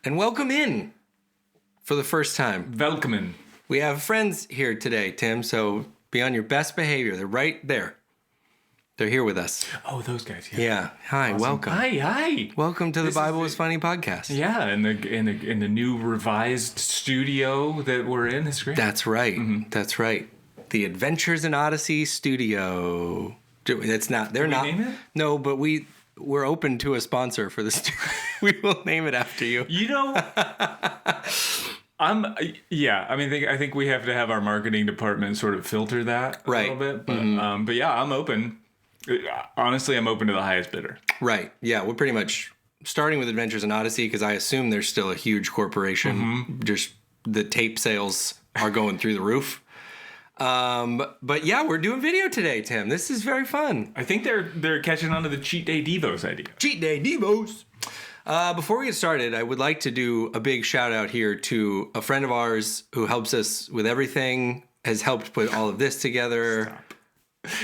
and welcome in for the first time. Welcome. We have friends here today, Tim, so be on your best behavior. They're right there. They're here with us. Oh, those guys. Yeah. Hi, Awesome. welcome. Hi. Welcome to the Bible is Funny podcast. Yeah, in the new revised studio that we're in. It's great. That's right. That's right. The Adventures in Odyssey Studio. It's not. They're not. Name it? No, but we're open to a sponsor for this. We will name it after you. You know, I think we have to have our marketing department sort of filter that a Right. little bit. But yeah, I'm open. Honestly, I'm open to the highest bidder. Right. Yeah, we're pretty much starting with Adventures in Odyssey because I assume there's still a huge corporation. Just the tape sales are going through the roof. But yeah, we're doing video today, Tim. This is very fun. I think they're catching on to the Cheat Day Devos idea. Cheat Day Devos. Before we get started, I would like to do a big shout out here to a friend of ours who helps us with everything, has helped put all of this together.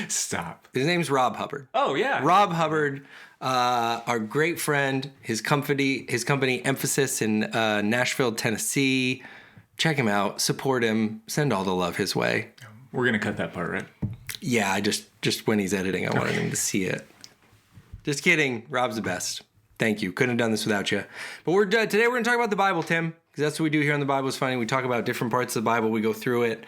Stop. His name's Rob Hubbard. Oh, yeah. Rob Hubbard, our great friend, his company Emphasis in Nashville, Tennessee. Check him out, support him, send all the love his way. We're going to cut that part, right? Yeah, I just when he's editing, I wanted him to see it. Just kidding. Rob's the best. Thank you. Couldn't have done this without you. But today we're going to talk about the Bible, Tim, because that's what we do here on The Bible is Funny. We talk about different parts of the Bible. We go through it.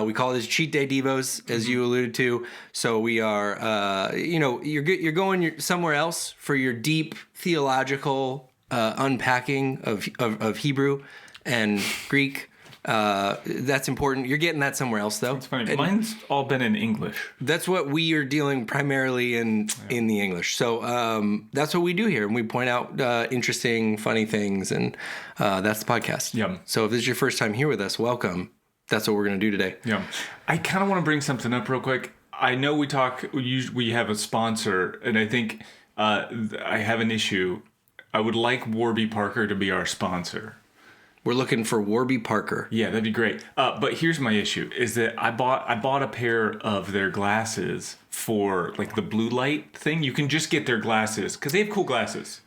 We call this Cheat Day Devos, as you alluded to. So we are, you're going somewhere else for your deep theological unpacking of Hebrew and Greek. That's important. You're getting that somewhere else, though. It's funny. Mine's all been in English. That's what we are dealing primarily in the English. So that's what we do here. And we point out interesting, funny things. And that's the podcast. Yeah. So if this is your first time here with us, welcome. That's what we're going to do today. Yeah. I kind of want to bring something up real quick. I know we have a sponsor, and I think I have an issue. I would like Warby Parker to be our sponsor. We're looking for Warby Parker. Yeah, that'd be great. But here's my issue: is that I bought a pair of their glasses for like the blue light thing. You can just get their glasses because they have cool glasses.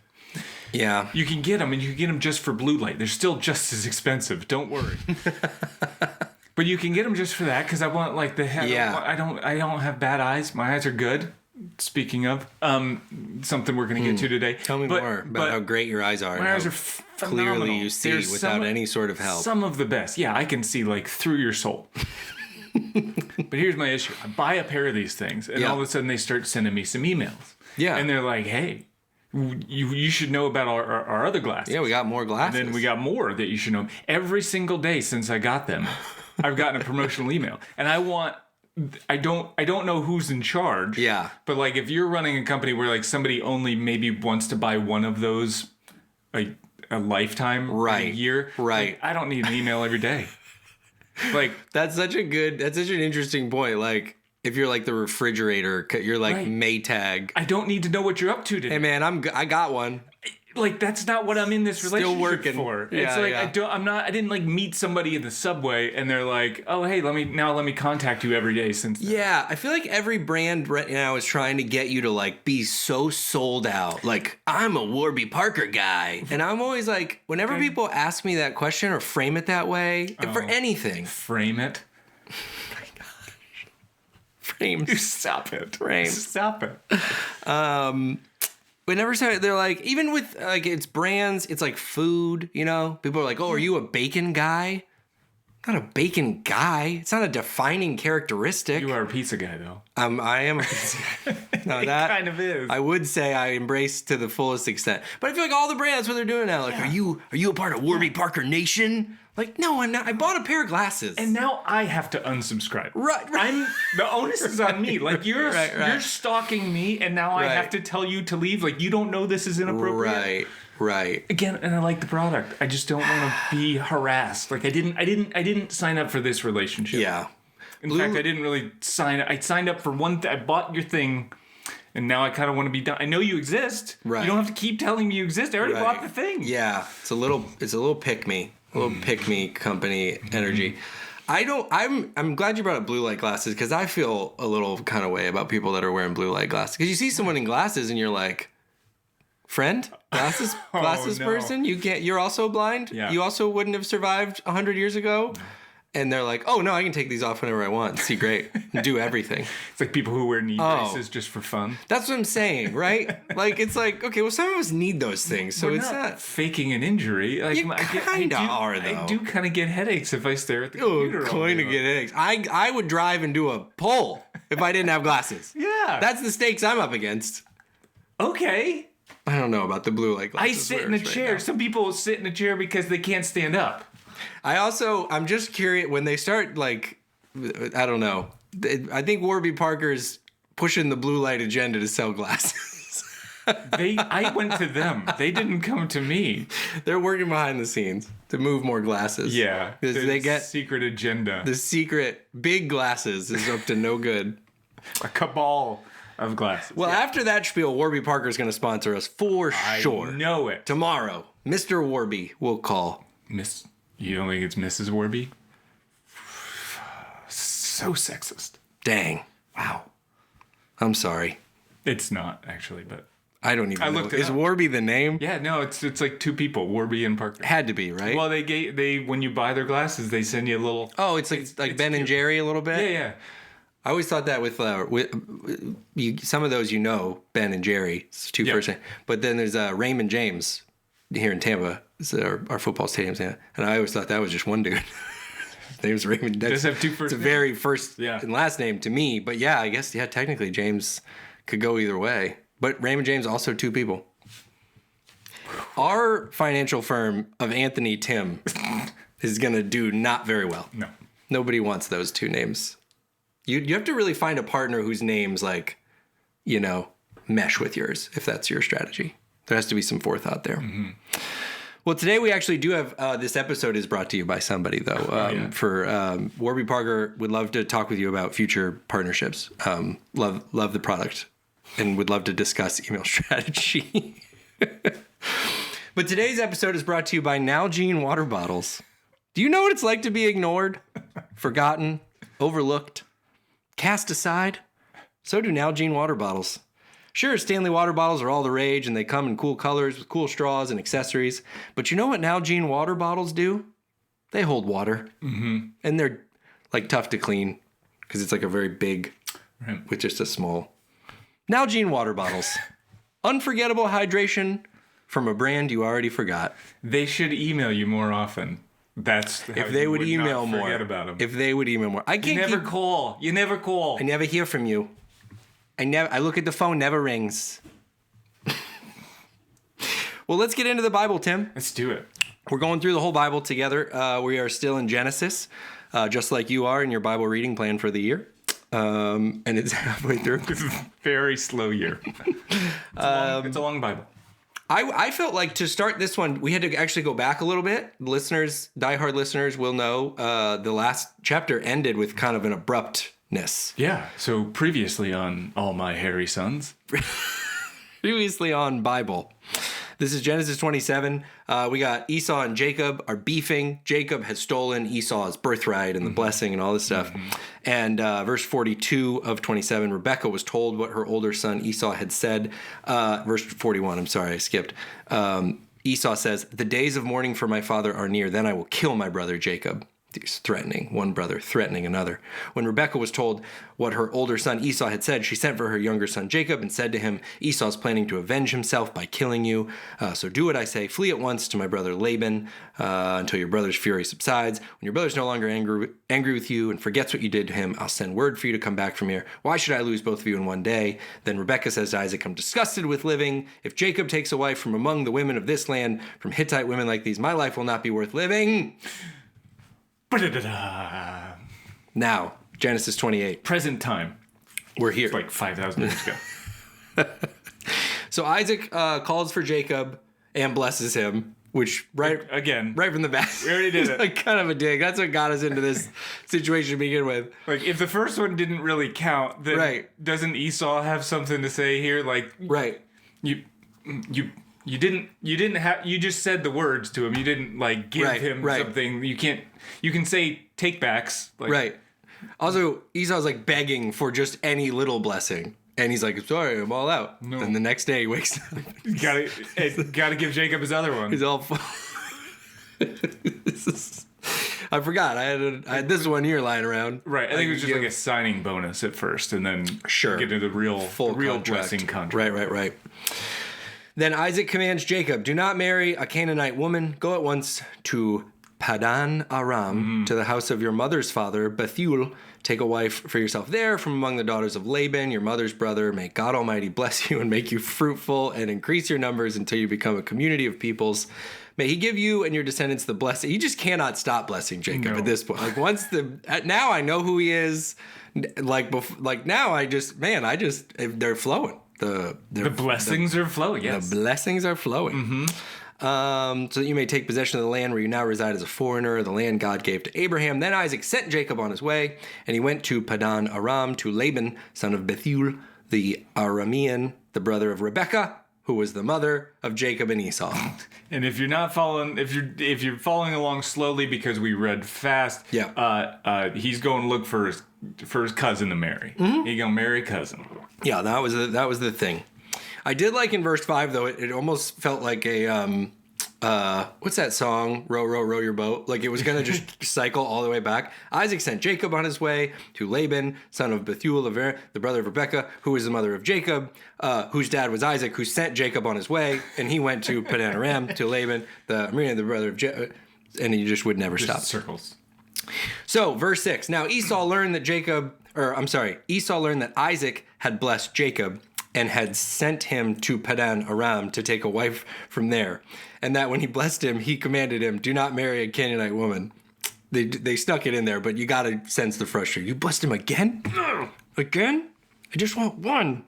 Yeah, you can get them, and you can get them just for blue light. They're still just as expensive. Don't worry. But you can get them just for that because I want like the head. Yeah. I don't have bad eyes. My eyes are good. Speaking of something we're going to get to today. Tell me more about how great your eyes are. My eyes are phenomenal. Clearly you see without any sort of help. Some of the best. Yeah, I can see like through your soul. But here's my issue. I buy a pair of these things, and all of a sudden they start sending me some emails. Yeah. And they're like, hey, you should know about our other glasses. Yeah, we got more glasses. And then we got more that you should know. Every single day since I got them, I've gotten a promotional email. And I don't know who's in charge. Yeah. But like if you're running a company where like somebody only maybe wants to buy one of those a lifetime, right, a year, right. Like, I don't need an email every day. Like that's such an interesting point. Like if you're like the refrigerator, you're like right. Maytag. I don't need to know what you're up to today. Hey man, I got one. Like that's not what I'm in this relationship Still working for. Yeah, it's like yeah. I didn't like meet somebody in the subway and they're like, oh hey, let me contact you every day since then. Yeah, I feel like every brand right now is trying to get you to like be so sold out. Like I'm a Warby Parker guy, and I'm always like, whenever people ask me that question or frame it that way, for anything, frame it. Frame. Stop it. Frame. Stop it. Whenever they're like, even with like it's brands, it's like food, you know? People are like, oh, are you a bacon guy? I'm not a bacon guy. It's not a defining characteristic. You are a pizza guy, though. I am a pizza guy. No, that kind of is. I would say I embrace to the fullest extent. But I feel like all the brands, what they're doing now, like, are you a part of Warby Parker Nation? Like, no, I'm not. I bought a pair of glasses. And now I have to unsubscribe. Right. The onus is on me. Like, you're right. stalking me, and now I have to tell you to leave. Like, you don't know this is inappropriate. Right. Again, and I like the product. I just don't want to be harassed. Like, I didn't sign up for this relationship. Yeah. In fact, I didn't really sign. I signed up for one thing. I bought your thing. And now I kind of want to be done. I know you exist. Right. You don't have to keep telling me you exist. I already bought the thing. Yeah. It's a little pick me. A little pick me company energy. I'm glad you brought up blue light glasses because I feel a little kind of way about people that are wearing blue light glasses. Because you see someone in glasses and you're like, friend, glasses no. person. You're also blind. Yeah. You also wouldn't have survived 100 years ago. And they're like, oh no, I can take these off whenever I want. See great, do everything. It's like people who wear knee braces just for fun. That's what I'm saying, right? Like it's like, okay, well, some of us need those things, so We're it's not not. faking an injury. Like, You kinda are, though. I do kind of get headaches if I stare at the Oh, computer. all going day to long. get eggs. I would drive and do a poll if I didn't have glasses. Yeah. That's the stakes I'm up against. Okay. I don't know about the blue light I glasses. sit in a right chair. now. Some people sit in a chair because they can't stand up. I'm just curious when they start like, I don't know. I think Warby Parker's pushing the blue light agenda to sell glasses. I went to them. They didn't come to me. They're working behind the scenes to move more glasses. Yeah. Because they get secret agenda. the secret big glasses is up to no good. A cabal of glasses. Well, after that spiel, Warby Parker's going to sponsor us for sure. I know it. Tomorrow, Mr. Warby will call. You don't think it's Mrs. Warby? So sexist. Dang. Wow. I'm sorry. It's not actually, but I don't even know. looked it Is up. Warby the name? yeah, no, it's like two people, Warby and Parker. Had to be, right? Well, they when you buy their glasses, they send you a little. oh, it's like Ben and Jerry a little bit? Yeah, yeah. I always thought that with some of those, Ben and Jerry, it's two Yeah. first names. But then there's Raymond James here in Tampa. It's our football stadium's Tampa. And I always thought that was just one dude. His name's Raymond. Does have two first It's a names. very first Yeah. and last name to me. But yeah, I guess, technically James could go either way. But Raymond James, also two people. Our financial firm of Anthony Tim is going to do not very well. No. Nobody wants those two names. You have to really find a partner whose names mesh with yours if that's your strategy. There has to be some forethought there. Mm-hmm. Well, today we actually do have this episode is brought to you by somebody though. For Warby Parker would love to talk with you about future partnerships. Love the product and would love to discuss email strategy. But today's episode is brought to you by Nalgene water bottles. Do you know what it's like to be ignored, forgotten, overlooked, cast aside? So do Nalgene water bottles. Sure, Stanley water bottles are all the rage and they come in cool colors with cool straws and accessories. But you know what Nalgene water bottles do? They hold water. Mm-hmm. And they're like tough to clean because it's like a very big with just a small. Nalgene water bottles. Unforgettable hydration from a brand you already forgot. They should email you more often. That's how If they you would email not more. Forget about them. If they would email more. I you can't never keep, call. You never call. I never hear from you. I look at the phone, never rings. Well, let's get into the Bible, Tim. Let's do it. We're going through the whole Bible together. We are still in Genesis, just like you are in your Bible reading plan for the year. And it's halfway through. This is a very slow year. It's a long Bible. I felt like to start this one, we had to actually go back a little bit. Listeners, diehard listeners will know the last chapter ended with kind of an abruptness. Yeah. So previously on All My Hairy Sons. Previously on Bible. This is Genesis 27. We got Esau and Jacob are beefing. Jacob has stolen Esau's birthright and the blessing and all this stuff. And verse 42 of 27, Rebekah was told what her older son Esau had said. Verse 41, I'm sorry, I skipped. Esau says, "The days of mourning for my father are near. Then I will kill my brother Jacob." He's threatening one brother, threatening another. When Rebekah was told what her older son Esau had said, she sent for her younger son Jacob and said to him, "Esau's planning to avenge himself by killing you. So do what I say. Flee at once to my brother Laban until your brother's fury subsides. When your brother's no longer angry with you and forgets what you did to him, I'll send word for you to come back from here. Why should I lose both of you in one day?" Then Rebekah says to Isaac, "I'm disgusted with living. If Jacob takes a wife from among the women of this land, from Hittite women like these, my life will not be worth living." Now, Genesis 28. Present time. We're here. Like 5,000 years ago. So Isaac calls for Jacob and blesses him, which right from the bat. We already did it's it. like kind of a dig. That's what got us into this situation to begin with. Like, if the first one didn't really count, then doesn't Esau have something to say here? Like, you didn't have, you just said the words to him. You didn't like give him something. You can say take backs. Like, Also, Esau's like begging for just any little blessing. And he's like, sorry, I'm all out. No. Then the next day he wakes up. Gotta give Jacob his other one. He's all I forgot. I had this one here lying around. Right. I think it was just like a signing bonus at first, and then Sure. get into the real contract. dressing contract. Right. Then Isaac commands Jacob, do not marry a Canaanite woman. Go at once to Padan Aram, to the house of your mother's father, Bethuel. Take a wife for yourself there from among the daughters of Laban, your mother's brother. May God Almighty bless you and make you fruitful and increase your numbers until you become a community of peoples. May he give you and your descendants the blessing. He just cannot stop blessing Jacob at this point. Like now I know who he is. Like now they're flowing. The blessings are flowing. Yes. The blessings are flowing. So that you may take possession of the land where you now reside as a foreigner, the land God gave to Abraham. Then Isaac sent Jacob on his way, and he went to Padan Aram to Laban, son of Bethuel, the Aramean, the brother of Rebekah, who was the mother of Jacob and Esau. And if you're not following, if you're following along slowly because we read fast, he's going to look for his cousin to marry. He's gonna marry a cousin. Yeah, that was the thing. I did like in verse 5 though. It almost felt like a what's that song? Row, row, row your boat. Like it was gonna just cycle all the way back. Isaac sent Jacob on his way to Laban, son of Bethuel, the brother of Rebekah, who was the mother of Jacob, whose dad was Isaac, who sent Jacob on his way, and he went to Padan Aram to Laban, the brother of Jacob, and he just would never stop. Circles. So verse 6. Now Esau learned that Isaac had blessed Jacob and had sent him to Padan Aram to take a wife from there. And that when he blessed him, he commanded him, do not marry a Canaanite woman. They stuck it in there, but you got to sense the frustration. You blessed him again? Again? I just want one.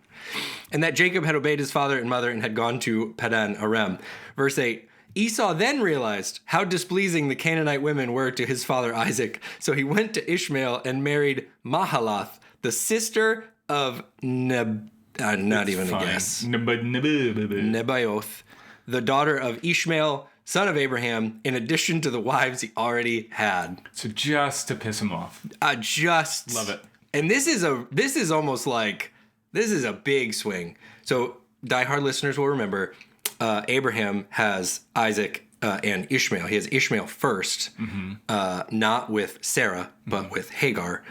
And that Jacob had obeyed his father and mother and had gone to Padan Aram. Verse 8. Esau then realized how displeasing the Canaanite women were to his father Isaac. So he went to Ishmael and married Mahalath, the sister of Nebaioth, the daughter of Ishmael, son of Abraham, in addition to the wives he already had. So just to piss him off. Love it. And this is almost like, this is a big swing. So diehard listeners will remember, Abraham has Isaac and Ishmael. He has Ishmael first, not with Sarah, but with Hagar.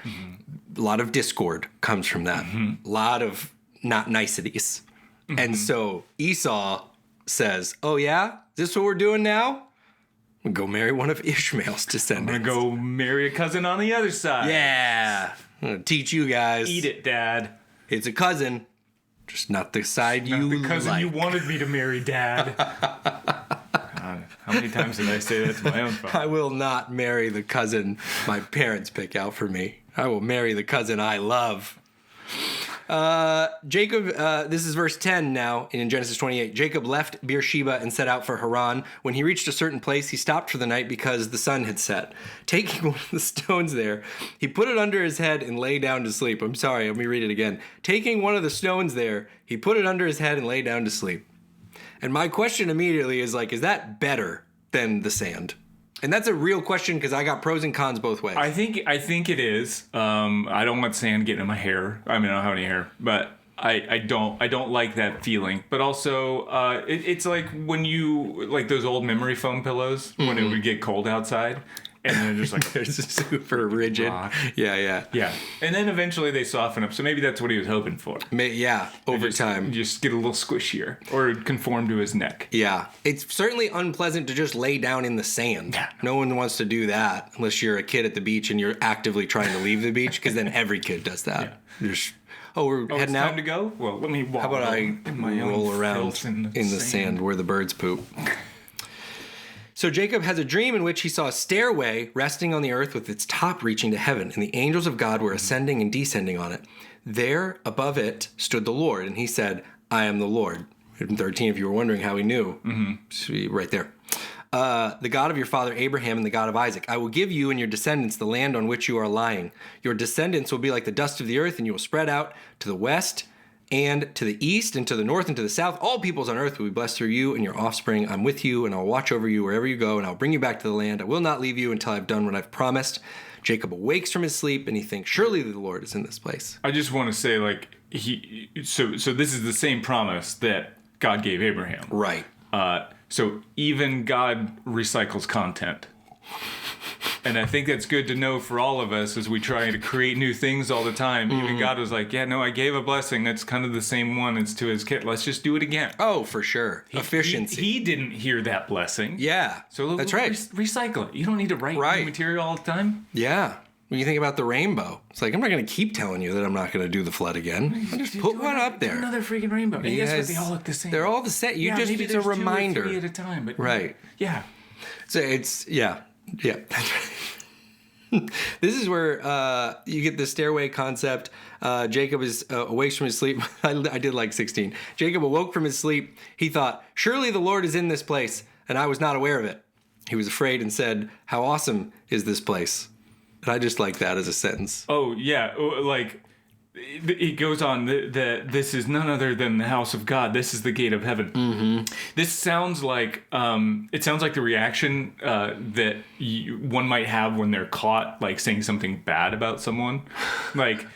A lot of discord comes from that. A lot of not niceties. And so Esau says, oh yeah? Is this what we're doing now? We'll go marry one of Ishmael's descendants. I'm going to go marry a cousin on the other side. Yeah. I'm going to teach you guys. Eat it, Dad. It's a cousin, just not the side you like. The cousin you wanted me to marry, Dad. God, how many times did I say that to my own father? I will not marry the cousin my parents pick out for me. I will marry the cousin I love. Jacob, this is verse 10 now in Genesis 28. Jacob left Beersheba and set out for Haran. When he reached a certain place, he stopped for the night because the sun had set. Taking one of the stones there, he put it under his head and lay down to sleep. I'm sorry, let me read it again. Taking one of the stones there, he put it under his head and lay down to sleep. And my question immediately is like, is that better than the sand? And that's a real question because I got pros and cons both ways. I think it is. I don't want sand getting in my hair. I mean, I don't have any hair, but I don't like that feeling. But also, it's like when you like those old memory foam pillows when it would get cold outside. And they're just like they're super rigid. Rock. Yeah. And then eventually they soften up. So maybe that's what he was hoping for. Over time. Just get a little squishier or conform to his neck. Yeah. It's certainly unpleasant to just lay down in the sand. Yeah. No one wants to do that unless you're a kid at the beach and you're actively trying to leave the beach because then every kid does that. Yeah. We're heading out. Time to go? Well, let me walk. How about I roll around in the sand where the birds poop? So Jacob has a dream in which he saw a stairway resting on the earth with its top reaching to heaven, and the angels of God were ascending and descending on it. There, above it, stood the Lord, and he said, I am the Lord. In 13, if you were wondering how he knew, right there. The God of your father Abraham and the God of Isaac. I will give you and your descendants the land on which you are lying. Your descendants will be like the dust of the earth, and you will spread out to the west and to the east and to the north and to the south. All peoples on earth will be blessed through you and your offspring. I'm with you, and I'll watch over you wherever you go, and I'll bring you back to the land. I will not leave you until I've done what I've promised. Jacob awakes from his sleep, and he thinks, surely the Lord is in this place. I just want to say, like, so this is the same promise that God gave Abraham. Right. So even God recycles content. And I think that's good to know for all of us as we try to create new things all the time. Even God was like, yeah, no, I gave a blessing. That's kind of the same one as to his kid. Let's just do it again. Oh, for sure. Efficiency. He didn't hear that blessing. Yeah. So that's right. Recycle it. You don't need to write new material all the time. Yeah. When you think about the rainbow, it's like, I'm not going to keep telling you that I'm not going to do the flood again. I'll just put one up there. Another freaking rainbow. And guess what? They all look the same. They're all the same. It's a reminder. 2 or 3 at a time. But right. Yeah. So it's, yeah. That's right. This is where you get the stairway concept. Jacob awakes from his sleep. I did like 16. Jacob awoke from his sleep. He thought, surely the Lord is in this place, and I was not aware of it. He was afraid and said, how awesome is this place? And I just like that as a sentence. Oh, yeah. Like, it goes on that this is none other than the house of God. This is the gate of heaven. Mm-hmm. This sounds like the reaction that one might have when they're caught, like, saying something bad about someone. Like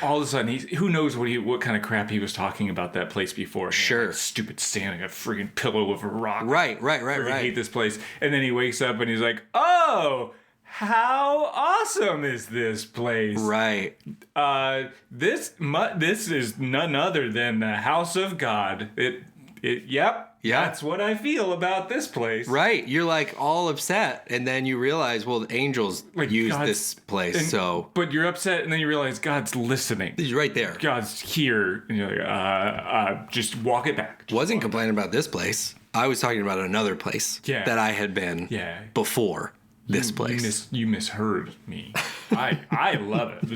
all of a sudden, who knows what kind of crap he was talking about that place before. Sure. Like, stupid Santa, a friggin' pillow of a rock. Right. I hate this place. And then he wakes up and he's like, oh, how awesome is this place? Right. This is none other than the house of God. Yep. Yeah. That's what I feel about this place. Right. You're like all upset, and then you realize, well, the angels use this place, But you're upset, and then you realize God's listening. He's right there. God's here. And you're like, just walk it back. Wasn't complaining about this place. I was talking about another place that I had been before this place. You misheard me. I love it. It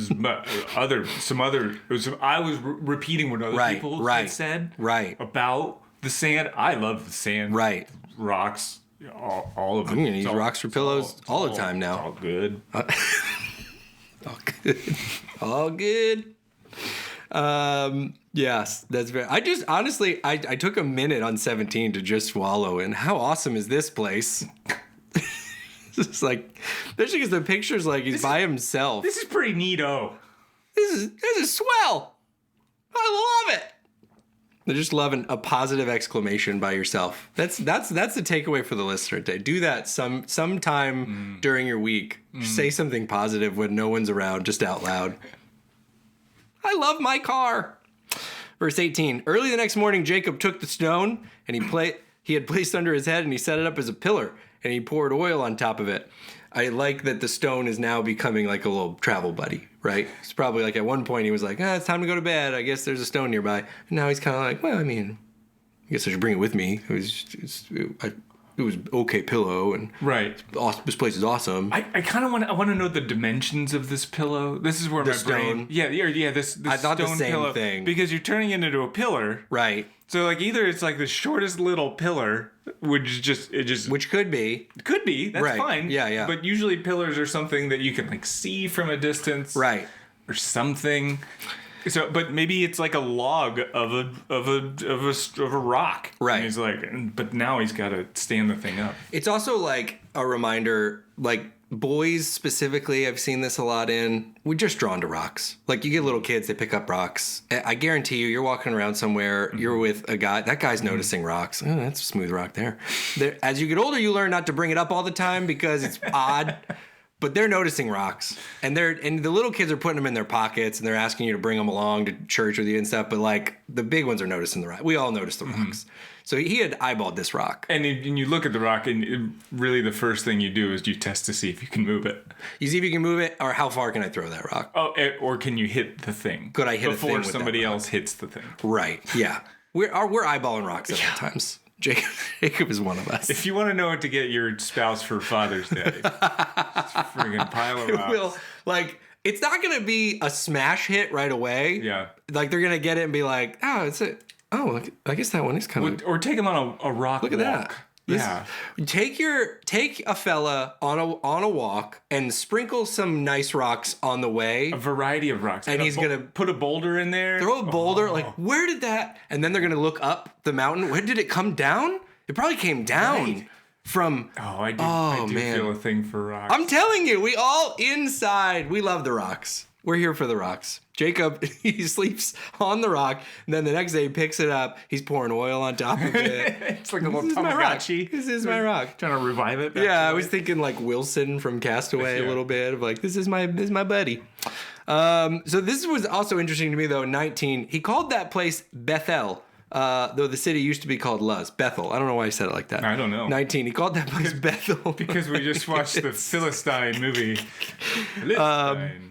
was I was repeating what other people had said about the sand. I love the sand. Right. Rocks. All of it. I'm going to use rocks for pillows all the time now. All good. All good. All good. Yes, that's very. I just honestly, I took a minute on 17 to just swallow in. How awesome is this place? It's like, especially because the picture's like he's by himself. This is pretty neato. This is swell. I love it. They're just loving a positive exclamation by yourself. That's the takeaway for the listener today. Do that sometime during your week. Say something positive when no one's around, just out loud. I love my car. Verse 18. Early the next morning, Jacob took the stone and he had placed under his head, and he set it up as a pillar, and he poured oil on top of it. I like that the stone is now becoming like a little travel buddy, right? It's probably like at one point he was like, it's time to go to bed. I guess there's a stone nearby. And now he's kind of like, well, I mean, I guess I should bring it with me. It was okay pillow, and this place is awesome. I kind of want to know the dimensions of this pillow. This is where my brain. This I thought the same pillow, thing, because you're turning it into a pillar, right? So like either it's like the shortest little pillar, which could be that's fine, yeah. But usually pillars are something that you can like see from a distance, right, or something. So, but maybe it's like a log of a rock, right? And he's like, but now he's got to stand the thing up. It's also like a reminder, like boys specifically. I've seen this a lot in. We're just drawn to rocks. Like you get little kids, they pick up rocks. I guarantee you're walking around somewhere, you're with a guy. That guy's noticing rocks. Oh, that's a smooth rock there. As you get older, you learn not to bring it up all the time because it's odd. But they're noticing rocks, and the little kids are putting them in their pockets, and they're asking you to bring them along to church with you and stuff. But like the big ones are noticing the rock. We all notice the rocks. So he had eyeballed this rock, and you look at the rock, and really the first thing you do is you test to see if you can move it. You see if you can move it, or how far can I throw that rock? Oh, or can you hit the thing? Could I hit a thing before somebody else hits the thing? Right. Yeah. We're eyeballing rocks at all times. Jacob is one of us. If you want to know what to get your spouse for Father's Day, it's a friggin' pile of rocks. It's not going to be a smash hit right away. Yeah. Like, they're going to get it and be like, I guess that one is kind of... Or take them on a rock Look at walk. that. Yeah. Take a fella on a walk and sprinkle some nice rocks on the way. A variety of rocks. And he's gonna put a boulder in there. Throw a boulder, like, where did that? And then they're gonna look up the mountain. Where did it come down? It probably came down Right. from. I do man. feel a thing for rocks. I'm telling you, we all inside, we love the rocks. We're here for the rocks. Jacob, he sleeps on the rock, and then the next day he picks it up. He's pouring oil on top of it. It's like a little This is my rock. Tamagotchi. This is my rock. Trying to revive it. back Yeah, to I was life. thinking like Wilson from Castaway a Yeah. little bit of like, this is my buddy. So this was also interesting to me though. 19, he called that place Bethel, though the city used to be called Luz. Bethel. I don't know why he said it like that. I don't know. 19, he called that place Bethel Because we just watched the Philistine movie. Philistine.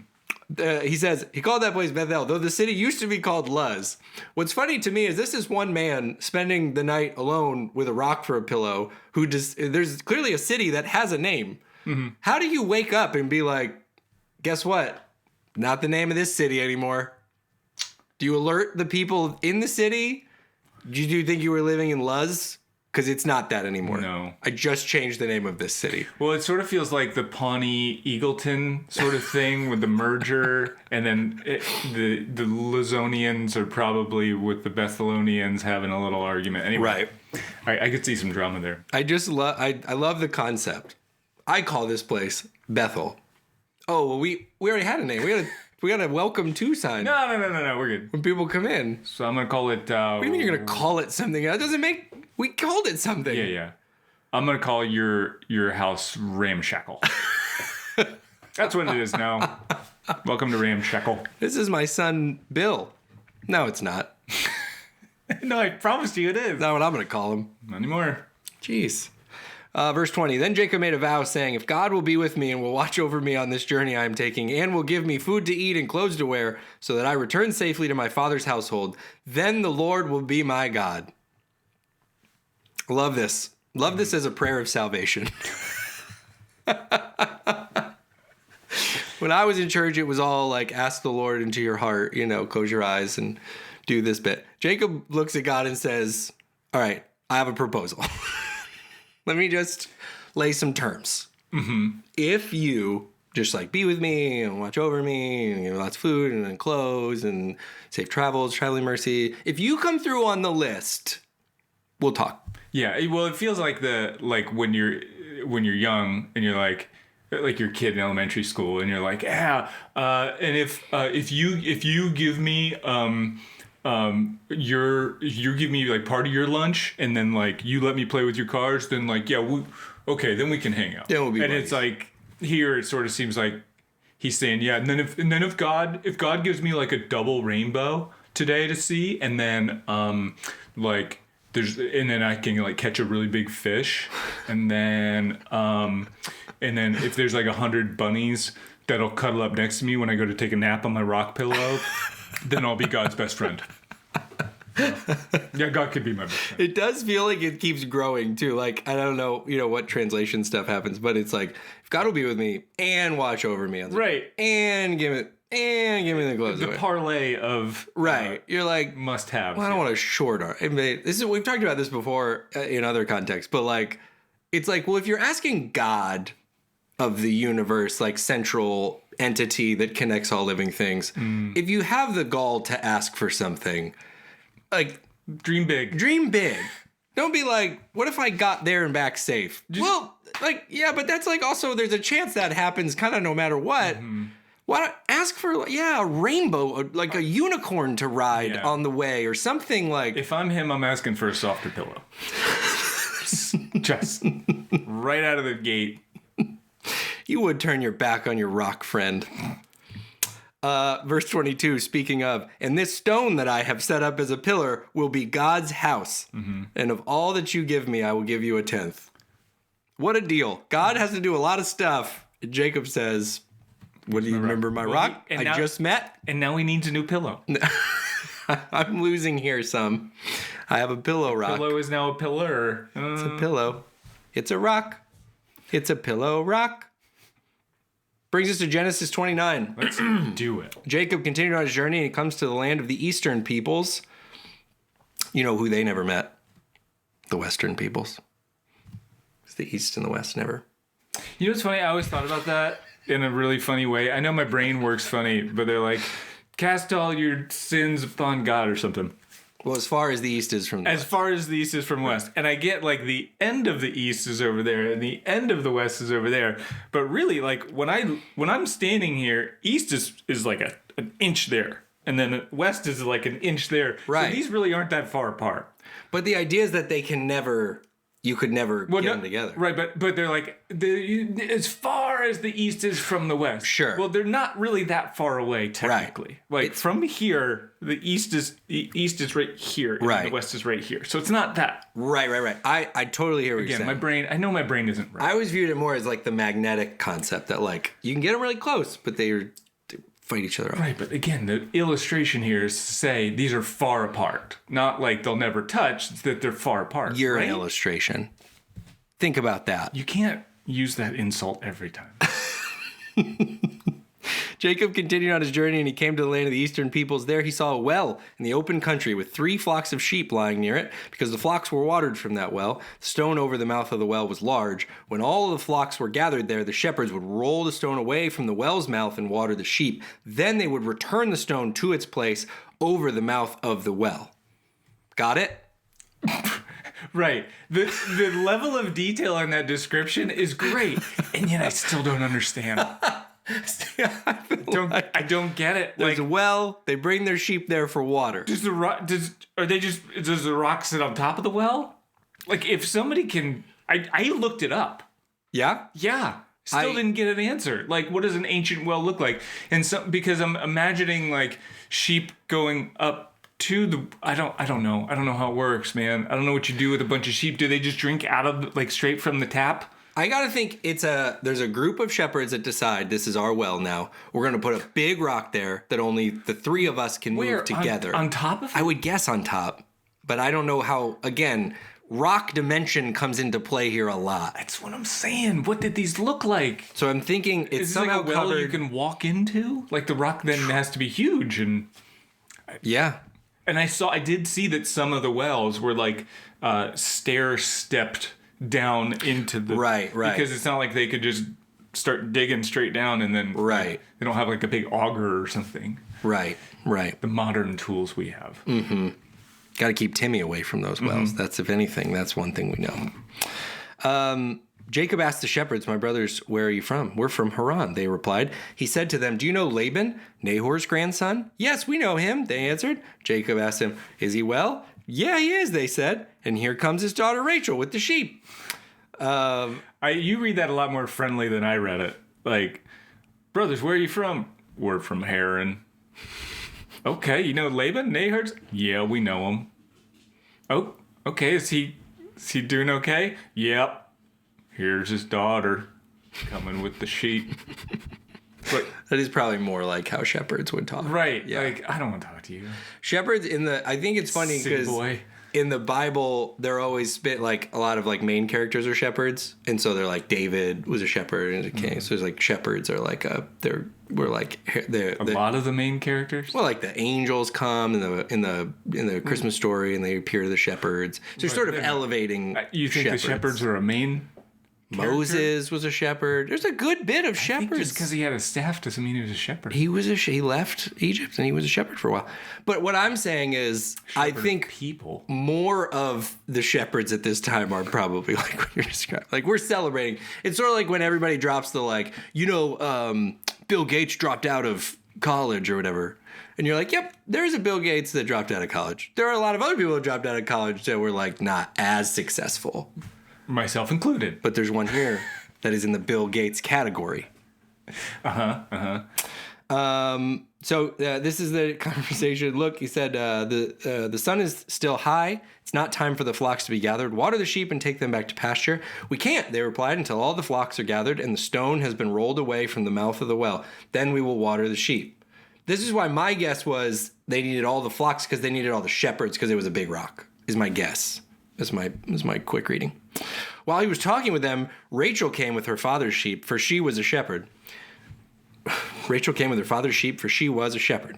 He says he called that place Bethel, though the city used to be called Luz. What's funny to me is this is one man spending the night alone with a rock for a pillow. Who just there's clearly a city that has a name. Mm-hmm. How do you wake up and be like, guess what? Not the name of this city anymore. Do you alert the people in the city? Do you think you were living in Luz? Because it's not that anymore. No. I just changed the name of this city. Well, it sort of feels like the Pawnee Eagleton sort of thing with the merger, and then the Luzonians are probably with the Bethelonians having a little argument. Anyway, I could see some drama there. I just love. I love the concept. I call this place Bethel. Oh well, we already had a name. We got a welcome to sign No, we're good. when people come in. So I'm gonna call it. What do you mean you're gonna call it something? That doesn't make. We called it something. Yeah. I'm gonna call your house Ramshackle. That's what it is now. Welcome to Ramshackle. This is my son Bill. No, it's not. No, I promised you it is. Not what I'm gonna call him. Not anymore. Jeez. Verse 20. Then Jacob made a vow, saying, "If God will be with me and will watch over me on this journey I am taking, and will give me food to eat and clothes to wear, so that I return safely to my father's household, then the Lord will be my God." Love this. Love this as a prayer of salvation. When I was in church, it was all like, ask the Lord into your heart, close your eyes and do this bit. Jacob looks at God and says, all right, I have a proposal. Let me just lay some terms. Mm-hmm. If you just like be with me and watch over me and give me lots of food and then clothes and safe travels, traveling mercy, if you come through on the list, we'll talk. Yeah, well, it feels like when you're young and you're like your kid in elementary school and you're like, and if you give me you give me like part of your lunch and then like you let me play with your cars, then like then we can hang out. Then we'll be buddies. It's like here it sort of seems like he's saying and then if God gives me like a double rainbow today to see and then and then I can like catch a really big fish, and then if there's like 100 bunnies that'll cuddle up next to me when I go to take a nap on my rock pillow, then I'll be God's best friend. Yeah, God could be my best friend. It does feel like it keeps growing too. Like, I don't know, what translation stuff happens, but it's like, if God will be with me and watch over me. Right. And give me the clothes. The parlay of right. You're like, must-haves. well, I don't want a short arm. We've talked about this before in other contexts, but like, it's like, well, if you're asking God of the universe, like central entity that connects all living things, if you have the gall to ask for something, like, dream big. Don't be like, what if I got there and back safe? Well, like, yeah, but that's like also there's a chance that happens kind of no matter what. Mm-hmm. Why not ask for, a rainbow, like a unicorn to ride on the way or something like. If I'm him, I'm asking for a softer pillow. Just right out of the gate. You would turn your back on your rock friend. Verse 22, speaking of, and this stone that I have set up as a pillar will be God's house. Mm-hmm. And of all that you give me, I will give you a tenth. What a deal. God has to do a lot of stuff. Jacob says, what do you remember my rock I just met? And now he needs a new pillow. I'm losing here some. I have a pillow rock. Pillow is now a pillar. It's a pillow. It's a rock. It's a pillow rock. Brings us to Genesis 29. Let's do it. Jacob continued on his journey and he comes to the land of the eastern peoples. You know who they never met? The western peoples. The East and the West never. You know what's funny? I always thought about that in a really funny way. I know my brain works funny, but they're like, cast all your sins upon God or something. Well, as far as the East is from the As West. far as the East is from West. And I get like the end of the East is over there and the end of the West is over there. But really, like when I'm standing here, East is like an inch there. And then West is like an inch there. Right. So these really aren't that far apart. But the idea is that they can never, you could never get them together. Right, but they're like, as far as the East is from the West. Sure. Well, they're not really that far away, technically. Right. Like from here, the East is right here, and Right. the West is right here. So it's not that. Right. I totally hear what you're Again, saying. I know my brain isn't right. I always viewed it more as like the magnetic concept that like you can get them really close, but they fight each other off. Right, but again, the illustration here is to say these are far apart. Not like they'll never touch, it's that they're far apart. You're right? an illustration. Think about that. You can't use that insult every time. Jacob continued on his journey and he came to the land of the eastern peoples. There he saw a well in the open country with 3 flocks of sheep lying near it because the flocks were watered from that well. The stone over the mouth of the well was large. When all of the flocks were gathered there, the shepherds would roll the stone away from the well's mouth and water the sheep. Then they would return the stone to its place over the mouth of the well. Got it? Right. The level of detail on that description is great, and yet I still don't understand. I don't get it. There's a Like, well. They bring their sheep there for water. does the rock sit on top of the well? Like, if somebody can, I looked it up. Yeah? Yeah. Still didn't get an answer. Like, what does an ancient well look like? And so, because I'm imagining like sheep going up to the, I don't know how it works, man. I don't know what you do with a bunch of sheep. Do they just drink out of like straight from the tap? I gotta think there's a group of shepherds that decide this is our well now. We're gonna put a big rock there that only the 3 of us can move together. On top of it? I would guess on top, but I don't know how. Again, rock dimension comes into play here a lot. That's what I'm saying. What did these look like? So I'm thinking it's Is this somehow like a well covered. you can walk into? Like the rock then has to be huge, and I did see that some of the wells were like stair stepped down into the Right. because it's not like they could just start digging straight down and then Right. they don't have like a big auger or something. Right. The modern tools we have. Got to keep Timmy away from those wells. That's, if anything, that's one thing we know. Jacob asked the shepherds, "My brothers, where are you from?" "We're from Haran," they replied. He said to them, "Do you know Laban, Nahor's grandson?" "Yes, we know him," they answered. Jacob asked him, "Is he well?" "Yeah, he is," they said. "And here comes his daughter Rachel with the sheep." You read that a lot more friendly than I read it. Like, brothers, where are you from? "We're from Haran." "Okay, you know Laban, Nahor's?" "Yeah, we know him." "Oh, okay, is he doing okay?" "Yep. Here's his daughter coming with the sheep." But That is probably more like how shepherds would talk. right, Yeah. like I don't want to talk to you. Shepherds I think it's funny City because boy. in the Bible, they're always like a lot of like main characters are shepherds, and so they're like David was a shepherd and a king. So there's like shepherds are like they're A lot of the main characters. well, like the angels come in the Christmas story and they appear to the shepherds. So they're sort of elevating. You think the shepherds are a main? Moses was a shepherd. There's a good bit of I think shepherds. just because he had a staff doesn't mean he was a shepherd. He left Egypt and he was a shepherd for a while. But what I'm saying is, I think people. more of the shepherds at this time are probably like what you're describing. Like we're celebrating. It's sort of like when everybody drops the like, Bill Gates dropped out of college or whatever. And you're like, yep, there's a Bill Gates that dropped out of college. There are a lot of other people that dropped out of college that were like not as successful. Myself included. But there's one here that is in the Bill Gates category. So this is the conversation. Look, he said, the sun is still high. It's not time for the flocks to be gathered. Water the sheep and take them back to pasture. "We can't," they replied, "until all the flocks are gathered and the stone has been rolled away from the mouth of the well. Then we will water the sheep." This is why my guess was they needed all the flocks because they needed all the shepherds because it was a big rock, is my guess. That's my quick reading. While he was talking with them, Rachel came with her father's sheep, for she was a shepherd. Rachel came with her father's sheep, for she was a shepherd.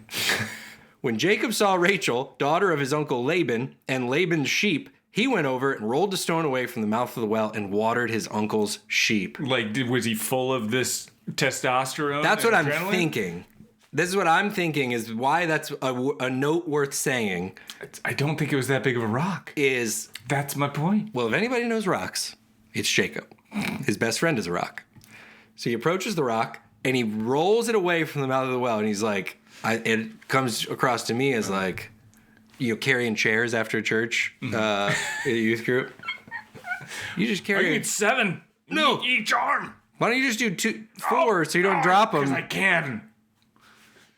When Jacob saw Rachel, daughter of his uncle Laban, and Laban's sheep, He went over and rolled the stone away from the mouth of the well and watered his uncle's sheep. Like, was he full of this testosterone? That's and what I'm adrenaline? thinking. This is what I'm thinking is why that's a note worth saying I don't think it was that big of a rock. is, That's my point. well, if anybody knows rocks, it's Jacob. His best friend is a rock. So he approaches the rock and he rolls it away from the mouth of the well. And he's like, it comes across to me as like, carrying chairs after church in a youth group. You just I carry. need 7. No. Each arm. Why don't you just do 4 so you don't drop Because them? I can.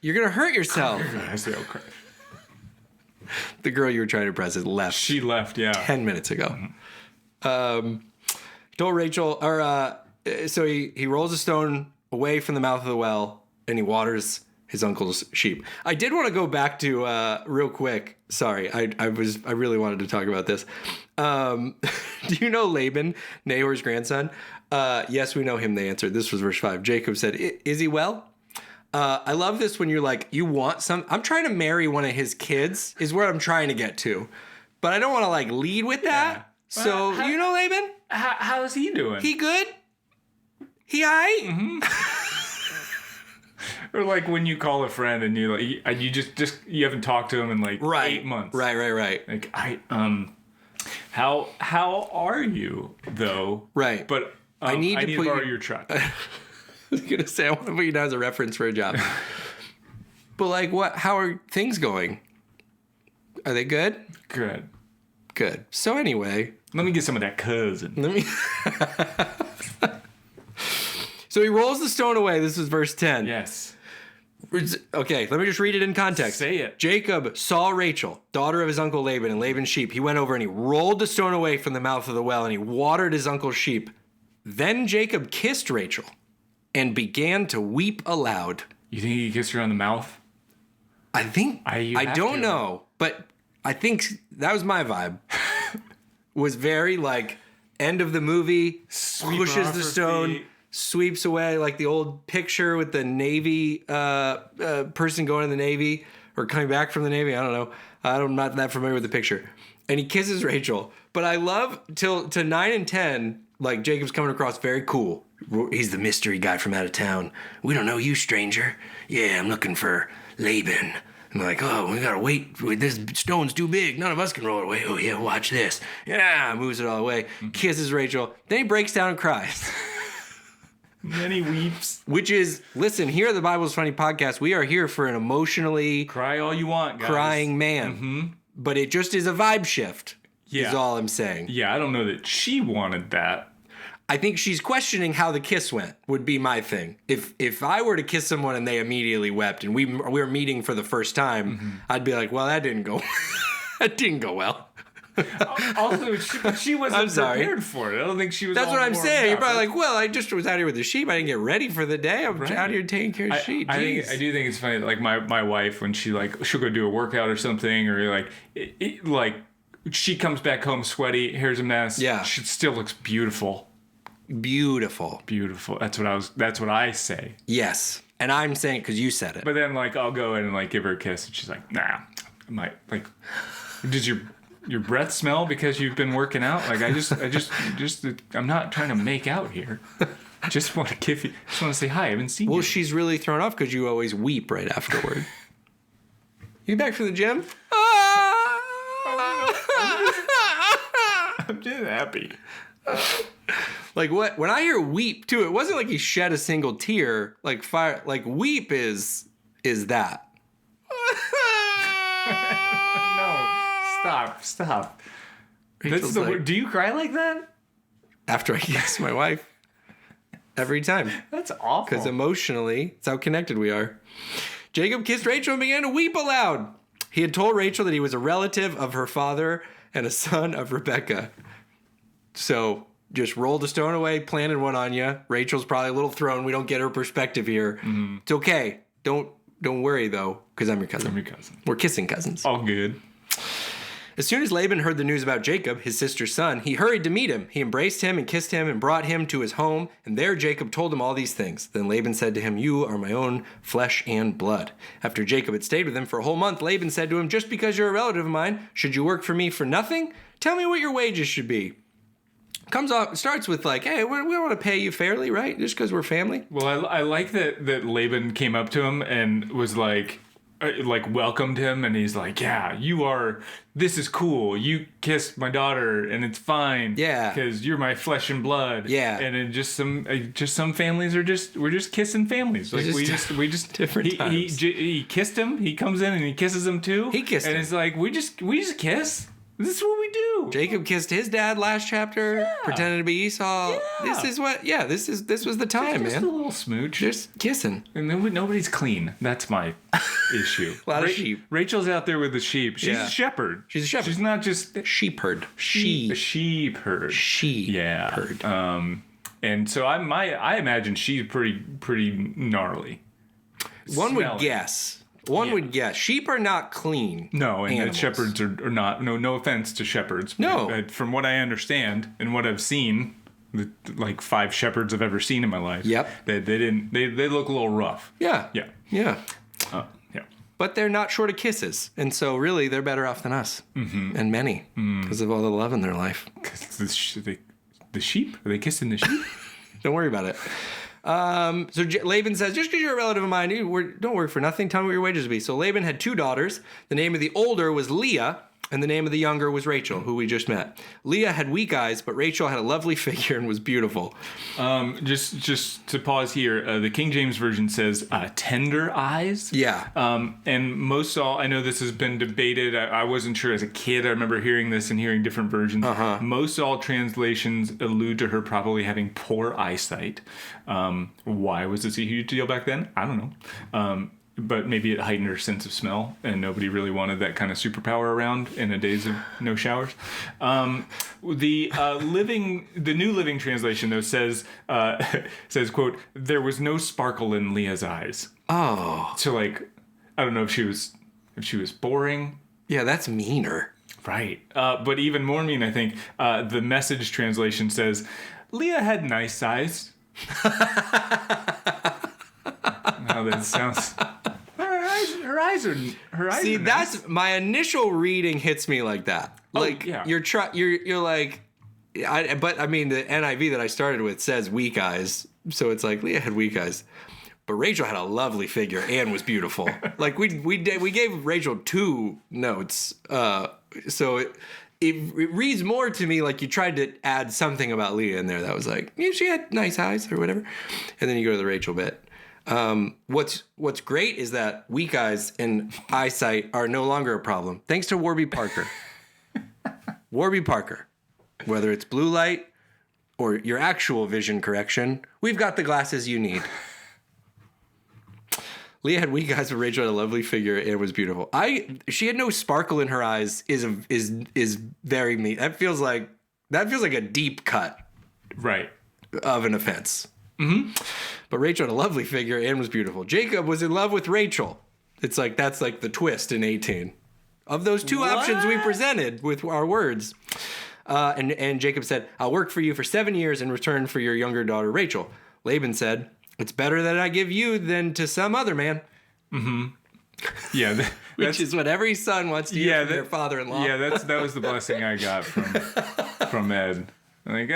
You're gonna hurt yourself. I say, okay. The girl you were trying to impress has left She left, yeah. 10 minutes ago. He told Rachel, so he rolls a stone away from the mouth of the well and he waters his uncle's sheep. I did want to go back to real quick. Sorry, I really wanted to talk about this. Do you know Laban, Nahor's grandson? Yes, we know him. They answered. This was verse 5. Jacob said, "Is he well?" I love this when you're like, you want some. I'm trying to marry one of his kids, is where I'm trying to get to, but I don't want to like lead with that. Yeah. So Well, you know Laban? How's he doing? He good? He aight? Mm-hmm. Or like when you call a friend and you you haven't talked to him in like 8 months. Right. Like how are you though? Right. But I need to put borrow you- your truck. I was gonna say I want to put you down as a reference for a job. But like, what? How are things going? Are they good? Good. Good. So anyway, Let me get some of that cousin. let me. So he rolls the stone away. This is verse 10. Yes. Okay, let me just read it in context. Say it. Jacob saw Rachel, daughter of his uncle Laban, and Laban's sheep. He went over and he rolled the stone away from the mouth of the well, and he watered his uncle's sheep. Then Jacob kissed Rachel and began to weep aloud. You think he kissed her on the mouth? I think, You I have don't to. know, but I think that was my vibe. Was very like, end of the movie, Sweep her pushes off the her stone, feet. sweeps away, like the old picture with the Navy person going to the Navy or coming back from the Navy. I don't know. I'm not that familiar with the picture. And he kisses Rachel. But I love to 9 and 10, like Jacob's coming across very cool. He's the mystery guy from out of town. We don't know you, stranger. Yeah, I'm looking for Laban. I'm like, oh, we gotta wait. This stone's too big. None of us can roll it away. Oh, yeah, watch this. Yeah, moves it all away. Kisses Rachel. Then he breaks down and cries. Then he weeps. Which is, listen, here at the Bible's Funny podcast, we are here for an emotionally Cry all you want, guys. crying man. But it just is a vibe shift, Yeah. is all I'm saying. Yeah, I don't know that she wanted that. I think she's questioning how the kiss went, would be my thing. If I were to kiss someone and they immediately wept and we were meeting for the first time, I'd be like, well, that didn't go that didn't go well. Also, she wasn't I'm sorry. prepared for it. I don't think she was. That's all what I'm warmed saying. You're up. probably like, well, I just was out here with the sheep. I didn't get ready for the day. I'm out here taking care of sheep. I Jeez. do think it's funny that like my wife, when she'll go do a workout or something, or like she comes back home sweaty, hair's a mess. Yeah. She still looks beautiful. Beautiful. Beautiful. That's what I say. Yes. And I'm saying because you said it. But then like I'll go in and like give her a kiss, and she's like, nah. I might like. Does your breath smell because you've been working out? Like I just I'm not trying to make out here. I just want to give you. Just want to say hi. I haven't seen Well, you. she's really thrown off because you always weep right afterward. You back from the gym? I'm just happy. Like what? When I hear weep too, it wasn't like he shed a single tear. Like fire. Like weep is that. No, stop. Rachel's That's the like- word. Do you cry like that? After I kiss my wife, every time. That's awful. Because emotionally, it's how connected we are. Jacob kissed Rachel and began to weep aloud. He had told Rachel that he was a relative of her father and a son of Rebekah. So just rolled a stone away, planted one on you. Rachel's probably a little thrown. We don't get her perspective here. It's okay. Don't worry though, because I'm your cousin. I'm your cousin. We're kissing cousins. All good. As soon as Laban heard the news about Jacob, his sister's son, he hurried to meet him. He embraced him and kissed him and brought him to his home. And there Jacob told him all these things. Then Laban said to him, "You are my own flesh and blood." After Jacob had stayed with him for a whole month, Laban said to him, "Just because you're a relative of mine, should you work for me for nothing? Tell me what your wages should be. Starts with like, hey, we want to pay you fairly, right? Just because we're family. Well, I like that Laban came up to him and was like welcomed him, and he's like, yeah, this is cool. You kissed my daughter and it's fine. Yeah. Because you're my flesh and blood. Yeah. And then just some families we're just kissing families. Like we just different times. He kissed him. He comes in and he kisses him too. He kissed him. And it's like, we just kiss. This is what we do. Jacob kissed his dad last chapter, pretending to be Esau. Yeah. This was the time, Just man. a little smooch. Just kissing. And nobody's clean. That's my issue. A lot of sheep. Rachel's out there with the sheep. She's Yeah. a shepherd. She's a shepherd. She's not just Sheep herd. a sheep herd. Yeah. Herd. And so I imagine she's pretty gnarly. One would Smelly. guess. Would guess. Sheep are not clean. No, and animals. shepherds are not. No offense to shepherds. No. But from what I understand and what I've seen, the 5 shepherds I've ever seen in my life. Yep. They look a little rough. Yeah. Yeah. Yeah. Yeah. But they're not short of kisses. And so really they're better off than us. Mm-hmm. And many. Because of all the love in their life. The sheep? Are they kissing the sheep? Don't worry about it. So Laban says, just because you're a relative of mine, don't work for nothing. Tell me what your wages would be. So Laban had 2 daughters. The name of the older was Leah, and the name of the younger was Rachel, who we just met. Leah had weak eyes, but Rachel had a lovely figure and was beautiful. Just to pause here, the King James Version says tender eyes. Yeah. And most all, I know this has been debated. I wasn't sure as a kid. I remember hearing this and hearing different versions. Most all translations allude to her probably having poor eyesight. Why was this a huge deal back then? I don't know. But maybe it heightened her sense of smell, and nobody really wanted that kind of superpower around in the days of no showers. The New Living Translation though says quote, there was no sparkle in Leah's eyes. Oh. So like, I don't know if she was boring. Yeah, that's meaner. Right. But even more mean, I think, the Message translation says, Leah had nice eyes. Now that sounds... Her eyes are See, nice. that's my initial reading hits me like that. Like yeah. you're like, but I mean the NIV that I started with says weak eyes, so it's like Leah had weak eyes, but Rachel had a lovely figure and was beautiful. Like we gave Rachel 2 notes, so it reads more to me like you tried to add something about Leah in there that was like, yeah, she had nice eyes or whatever, and then you go to the Rachel bit. What's great is that weak eyes and eyesight are no longer a problem, thanks to Warby Parker. Warby Parker, whether it's blue light or your actual vision correction, we've got the glasses you need. Leah had weak eyes, but Rachel had a lovely figure and was beautiful. She had no sparkle in her eyes is very mean. That feels like a deep cut, right, of an offense. Mm-hmm. But Rachel had a lovely figure and was beautiful. Jacob was in love with Rachel. It's like that's like the twist in 18. Of those 2 options we presented with our words. And Jacob said, I'll work for you for 7 years in return for your younger daughter Rachel. Laban said, it's better that I give you than to some other man. Mm-hmm. Yeah. Which is what every son wants to hear from their father-in-law. Yeah, that was the blessing I got from Ed. Like,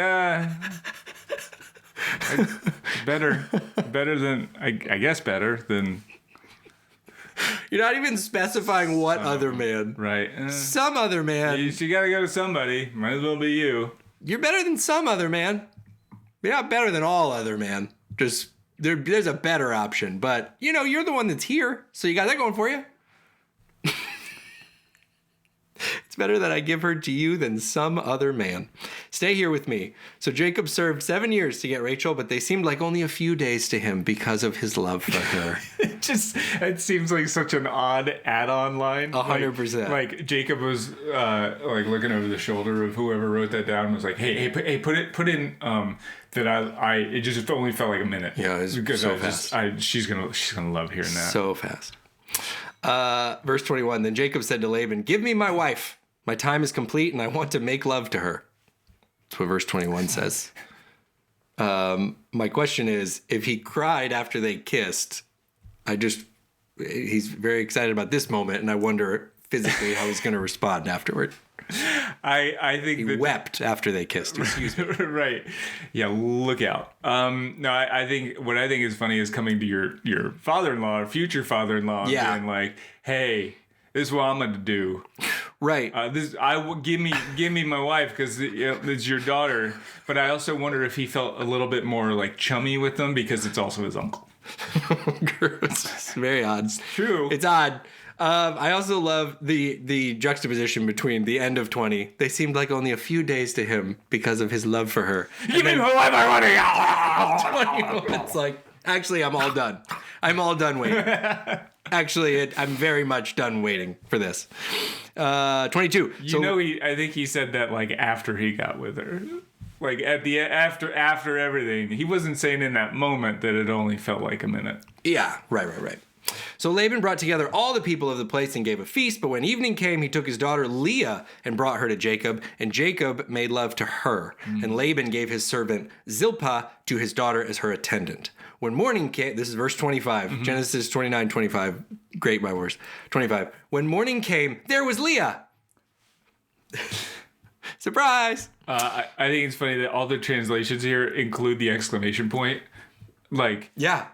better than, I guess better than... You're not even specifying what other man. Right. Some other man. You gotta go to somebody. Might as well be you. You're better than some other man. You're not better than all other man. Just, there's a better option. But, you're the one that's here. So you got that going for you. It's better that I give her to you than some other man. Stay here with me. So Jacob served 7 years to get Rachel, but they seemed like only a few days to him because of his love for her. It seems like such an odd add-on line. 100%. Like Jacob was like looking over the shoulder of whoever wrote that down and was like, hey, put in that it just only felt like a minute. Yeah, it was because so fast. She's gonna love hearing that. So fast. Verse 21, then Jacob said to Laban, give me my wife. My time is complete and I want to make love to her. That's what verse 21 says. My question is, if he cried after they kissed, he's very excited about this moment and I wonder physically how he's going to respond afterward. I think He that wept after they kissed. Excuse me. right. Yeah, look out. No, I think what I think is funny is coming to your father-in-law or future father-in-law and Yeah. being like, hey, this is what I'm going to do. Right. Give me my wife because it's your daughter. But I also wonder if he felt a little bit more like chummy with them because it's also his uncle. Gross. It's very odd. It's true. It's odd. I also love the juxtaposition between the end of 20. They seemed like only a few days to him because of his love for her. Give me my wife, I want 20, it's like, actually, I'm all done. I'm all done waiting. Actually, I'm very much done waiting for this. 22. I think he said that like after he got with her. Like at the after everything. He wasn't saying in that moment that it only felt like a minute. Yeah, right. So Laban brought together all the people of the place and gave a feast, but when evening came, he took his daughter Leah and brought her to Jacob, and Jacob made love to her. And Laban gave his servant Zilpah to his daughter as her attendant. When morning came, this is verse 25, Genesis 29:25, great my words, 25. When morning came, there was Leah. Surprise! I think it's funny that all the translations here include the exclamation point. Like, Yeah.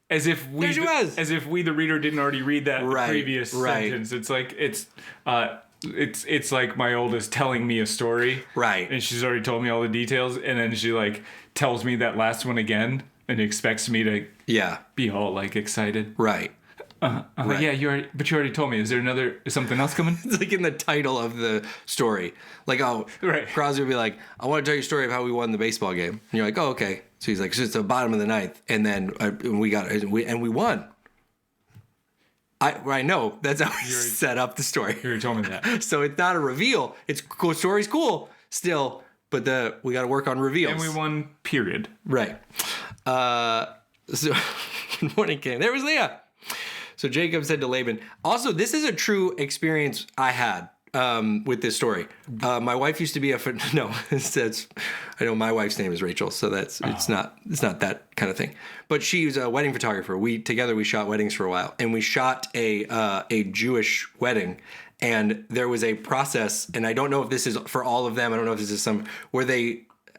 as if we, There she was. as if we, the reader, didn't already read that previous right. sentence. It's like it's like my oldest telling me a story, Right. and she's already told me all the details, and then she like tells me that last one again, and expects me to Yeah. be all like excited. Right. Like, yeah, you already told me. Is something else coming? It's like in the title of the story. Like, Right. Crosby would be like, I want to tell you a story of how we won the baseball game. And you're like, oh, okay. So he's like, so it's the bottom of the ninth. And then we won. I know. That's how he set up the story. You already told me that. So it's not a reveal. It's cool. Story's cool still, but we got to work on reveals. And we won, period. Right. So when morning came, there was Leah. So Jacob said to Laban, also, this is a true experience I had with this story. My wife used to be I know my wife's name is Rachel, so it's not that kind of thing. But she's a wedding photographer. We shot weddings for a while, and we shot a Jewish wedding. And there was a process, and I don't know if this is for all of them. I don't know if this is where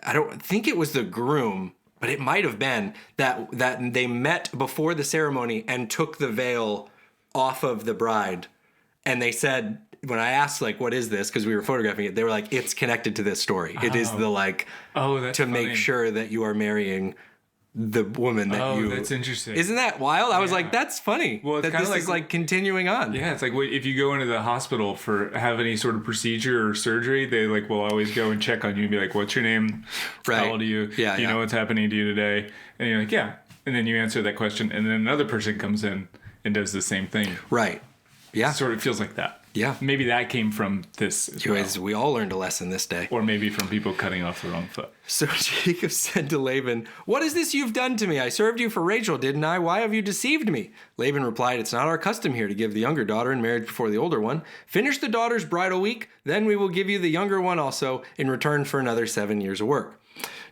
I don't think it was the groom, but it might have been that they met before the ceremony and took the veil off of the bride. And they said, when I asked, like, what is this? Because we were photographing it, they were like, it's connected to this story. It is the, like, that's to funny. make sure that you are marrying the woman that you... Oh, that's interesting. Isn't that wild? I was like, that's funny. Well, it's that kinda this is, like, continuing on. Yeah, it's like if you go into the hospital have any sort of procedure or surgery, they like will always go and check on you and be like, "What's your name? Right. How old are you? Yeah, Do you know what's happening to you today?" And you're like, "Yeah," and then you answer that question, and then another person comes in and does the same thing. Right. Yeah. Sort of feels like that. Yeah. Maybe that came from this as well. Anyways, we all learned a lesson this day. Or maybe from people cutting off the wrong foot. So Jacob said to Laban, what is this you've done to me? I served you for Rachel, didn't I? Why have you deceived me? Laban replied, it's not our custom here to give the younger daughter in marriage before the older one. Finish the daughter's bridal week, then we will give you the younger one also in return for another 7 years of work.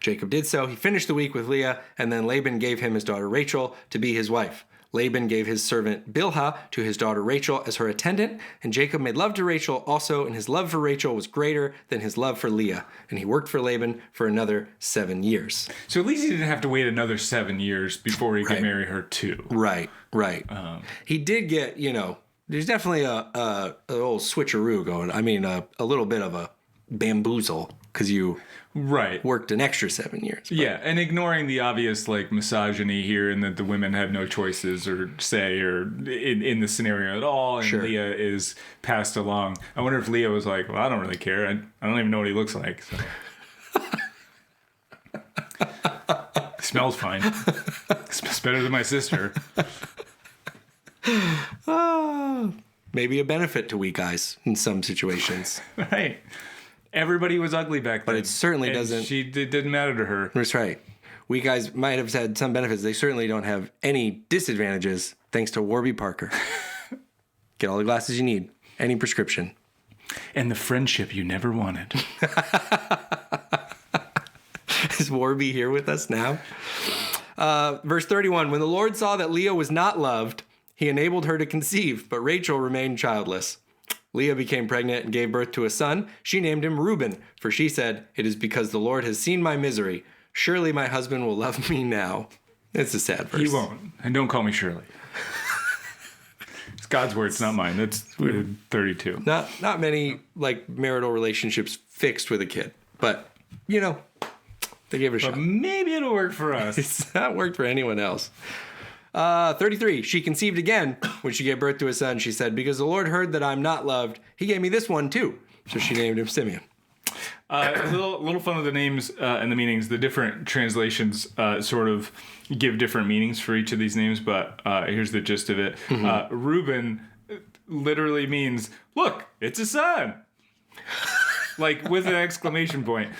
Jacob did so. He finished the week with Leah, and then Laban gave him his daughter Rachel to be his wife. Laban gave his servant Bilhah to his daughter Rachel as her attendant, and Jacob made love to Rachel also, and his love for Rachel was greater than his love for Leah, and he worked for Laban for another 7 years. So at least he didn't have to wait another 7 years before he could marry her too. Right. He did get, there's definitely a little switcheroo going. I mean, a little bit of a bamboozle because you worked an extra 7 years. But. Yeah, and ignoring the obvious like misogyny here and that the women had no choices or say or in the scenario at all, and Leah is passed along. I wonder if Leah was like, well, I don't really care. I don't even know what he looks like. So. Smells fine. Smells better than my sister. Maybe a benefit to weak eyes in some situations. Right. Everybody was ugly back then. But it certainly doesn't... It didn't matter to her. That's right. We guys might have had some benefits. They certainly don't have any disadvantages thanks to Warby Parker. Get all the glasses you need. Any prescription. And the friendship you never wanted. Is Warby here with us now? Verse 31, when the Lord saw that Leah was not loved, he enabled her to conceive, but Rachel remained childless. Leah became pregnant and gave birth to a son. She named him Reuben, for she said, "It is because the Lord has seen my misery. Surely my husband will love me now." It's a sad verse. He won't. And don't call me Shirley. It's God's word, it's not mine. That's 32. Not many like marital relationships fixed with a kid, but you know, they gave it a shot. Maybe it'll work for us. It's not worked for anyone else. 33. She conceived again when she gave birth to a son. She said, "Because the Lord heard that I'm not loved, he gave me this one too." So she named him Simeon. A little fun with the names and the meanings. The different translations sort of give different meanings for each of these names, but here's the gist of it. Reuben literally means, "Look, it's a son." Like with an exclamation point.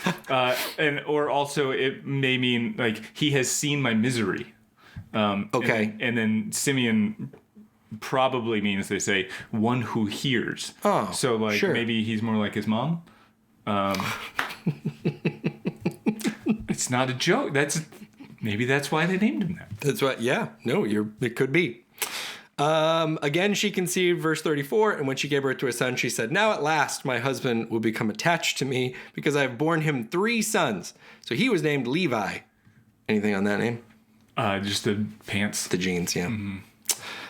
Or also it may mean like, "He has seen my misery." Okay. And then Simeon probably means, they say, "one who hears." Oh, so like sure. maybe he's more like his mom. It's not a joke. Maybe that's why they named him that. That's what, yeah. No, it could be. Again, she conceived, verse 34, and when she gave birth to a son, she said, "Now at last my husband will become attached to me because I have borne him 3 sons." So he was named Levi. Anything on that name? Just the pants. The jeans, yeah. Mm-hmm.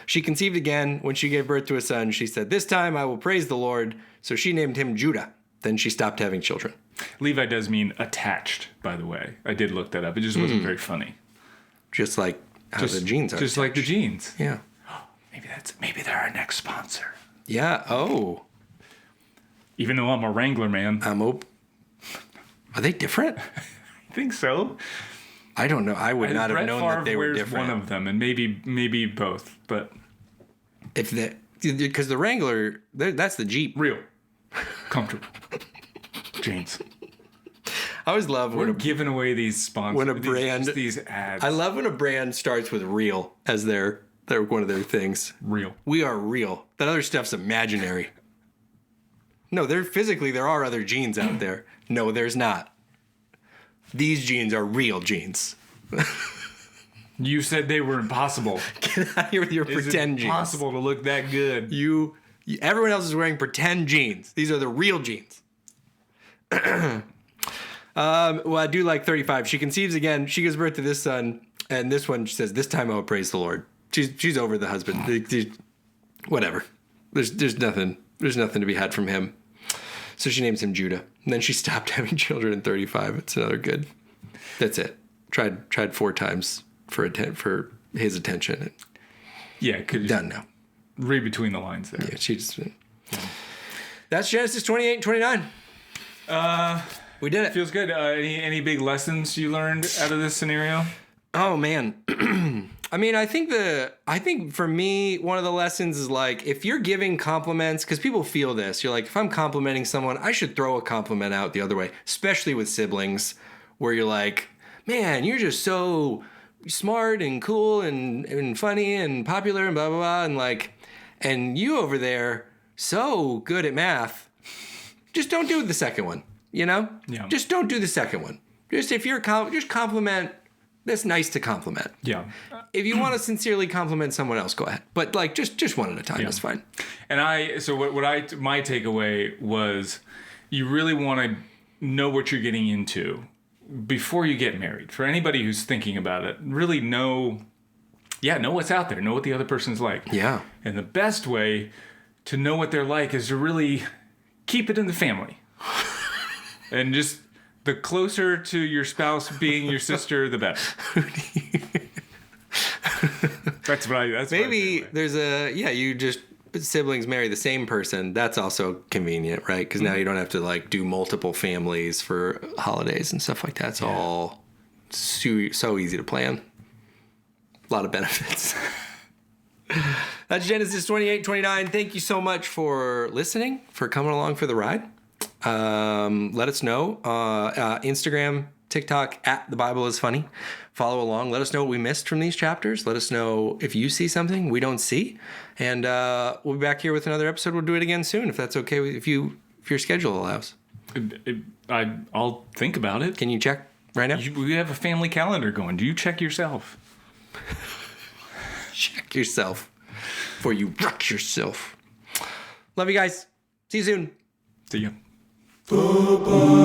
She conceived again. When she gave birth to a son, she said, "This time I will praise the Lord." So she named him Judah. Then she stopped having children. Levi does mean attached, by the way. I did look that up. It just wasn't very funny. Just like how the jeans are. Just like the jeans. Yeah. Maybe they're our next sponsor. Yeah. Oh. Even though I'm a Wrangler man. Are they different? I think so. I don't know. I would not have known that they were different. One of them, and maybe both. But because the Wrangler, that's the Jeep. Real. Comfortable. Jeans. I always love We're giving away these sponsors. When a brand, these ads. I love when a brand starts with real as their one of their things. Real. We are real. That other stuff's imaginary. No, there are other jeans out there. No, there's not. These jeans are real jeans. You said they were impossible. Get out of here with your pretend jeans. It's impossible to look that good. Everyone else is wearing pretend jeans. These are the real jeans. Well, I do like 35. She conceives again. She gives birth to this son, and this one she says, "This time I will praise the Lord." She's over the husband. Whatever. There's nothing to be had from him. So she names him Judah. And then she stopped having children in 35. It's another good. That's it. Tried 4 times for his attention. Yeah, done now. Read between the lines there. Yeah, she just. That's Genesis 28 and 29. We did it. Feels good. Any big lessons you learned out of this scenario? Oh man. I mean, I think for me, one of the lessons is like, if you're giving compliments, because people feel this, you're like, if I'm complimenting someone, I should throw a compliment out the other way, especially with siblings, where you're like, "Man, you're just so smart and cool and funny and popular and blah, blah, blah. And like, and you over there, so good at math. Just don't do the second one, you know? Yeah. Just don't do the second one. Just if you're, just compliment. That's nice to compliment. Yeah. If you want to sincerely compliment someone else, go ahead. But like, just one at a time. That's fine. And my takeaway was, you really want to know what you're getting into before you get married. For anybody who's thinking about it, really know what's out there. Know what the other person's like. Yeah. And the best way to know what they're like is to really keep it in the family. And just the closer to your spouse being your sister, the better. That's maybe there's siblings marry the same person. That's also convenient, right? Because now you don't have to like do multiple families for holidays and stuff like that. It's all so easy to plan. A lot of benefits. That's Genesis 28, 29. Thank you so much for listening, for coming along for the ride. Let us know. Instagram, TikTok, @TheBibleIsFunny. Follow along. Let us know what we missed from these chapters. Let us know if you see something we don't see. And we'll be back here with another episode. We'll do it again soon, if that's okay if your schedule allows. I'll think about it. Can you check right now? We have a family calendar going. Do you check yourself? Check yourself before you wreck yourself. Love you guys. See you soon. See ya.